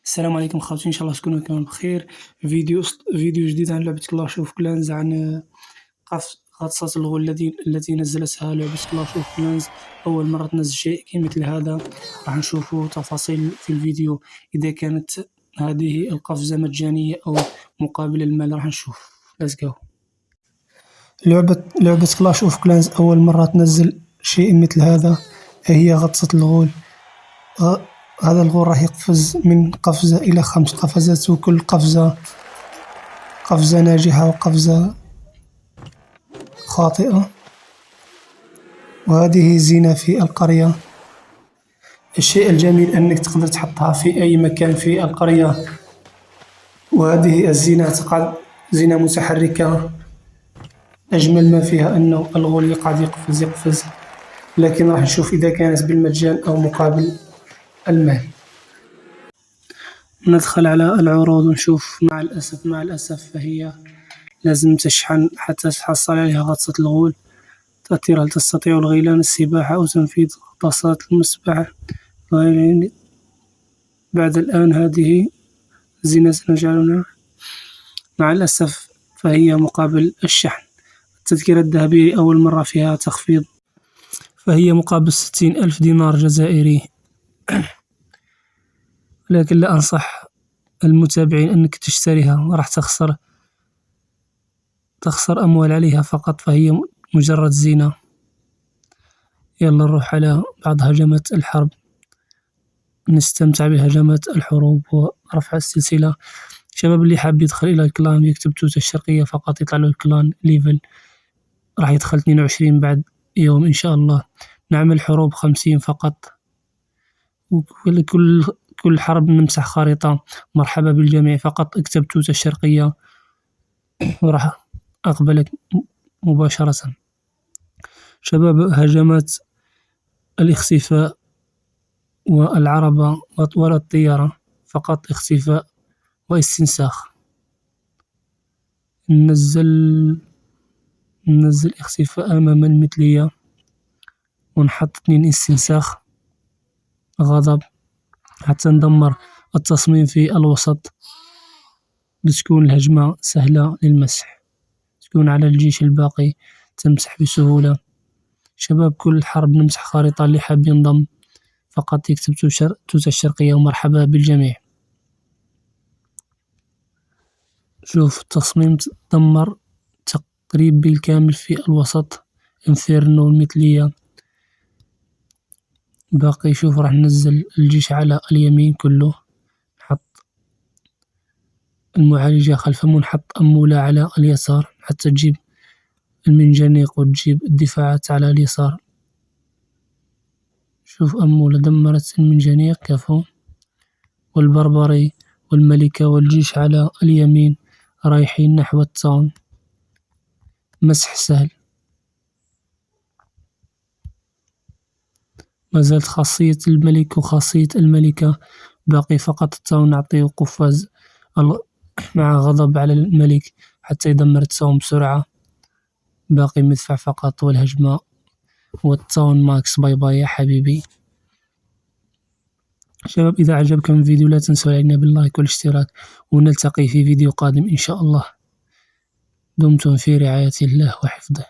السلام عليكم خوتي، ان شاء الله تكونوا كامل بخير. فيديو جديد عن لعبة كلاش اوف كلانز، عن غطسة الغول التي نزلتها لعبة كلاش اوف كلانز. أول مرة تنزل شيء كمثل هذا. راح نشوفوا تفاصيل في الفيديو، إذا كانت هذه القفزة مجانية أو مقابل المال. راح نشوف. Let's go. لعبة كلاش اوف كلانز أول مرة تنزل شيء مثل هذا، هي غطسة الغول. هذا الغول راح يقفز من قفزة إلى 5 قفزات، وكل قفزة ناجحة وقفزة خاطئة. وهذه زينة في القرية. الشيء الجميل أنك تقدر تحطها في أي مكان في القرية. وهذه الزينة تقعد زينة متحركة. أجمل ما فيها أنه الغول يقعد يقفز، لكن راح نشوف إذا كانت بالمجان أو مقابل المال. ندخل على العروض ونشوف. مع الأسف فهي لازم تشحن حتى تحصل عليها غطسة الغول. تأثير: هل تستطيع الغيلان السباحة أو تنفيذ غطاسات المسبح؟ بعد الآن هذه زينة سنجعلنا. مع الأسف فهي مقابل الشحن. التذكرة الذهبية أول مرة فيها تخفيض، فهي مقابل 60,000 دينار جزائري. لكن لا أنصح المتابعين أنك تشتريها، راح تخسر أموال عليها فقط، فهي مجرد زينة. يلا نروح على بعض هجمات الحرب، نستمتع بهجمات الحروب ورفع السلسلة. شباب اللي حاب يدخل إلى الكلان يكتب توتا الشرقية فقط، يطلع له الكلان ليفل، راح يدخل 22 بعد يوم إن شاء الله. نعمل حروب 50 فقط، كل حرب نمسح خريطة. مرحبا بالجميع، فقط اكتب توتا الشرقية وراح أقبلك مباشرة. شباب هجمات الاختفاء والعربة ولا الطيارة، فقط اختفاء واستنساخ. ننزل اختفاء أمام المثلية، ونحط 2 استنساخ غضب حتى ندمر التصميم في الوسط، بتكون الهجمة سهلة للمسح، تكون على الجيش الباقي تمسح بسهولة. شباب كل حرب نمسح خريطة، اللي حاب ينضم فقط يكتب توتا الشرقية ومرحبا بالجميع. شوف التصميم تدمر تقريب بالكامل في الوسط. انفيرنو المثلية باقي. شوف راح ننزل الجيش على اليمين كله، نحط المعالجة خلف ونحط أمولة على اليسار حتى تجيب المنجنيق وتجيب الدفاعات على اليسار. شوف أمولة دمرت المنجنيق كفو، والبربري والملكة والجيش على اليمين رايحين نحو التاون. مسح سهل. ما زالت خاصية الملك وخاصية الملكة باقي، فقط التاون نعطيه قفاز مع غضب على الملك حتى يدمر التاون بسرعة. باقي مدفع فقط والهجمة والتاون ماكس. باي باي يا حبيبي. شباب إذا عجبكم الفيديو لا تنسوا علينا باللايك والاشتراك، ونلتقي في فيديو قادم إن شاء الله. دمتم في رعاية الله وحفظه.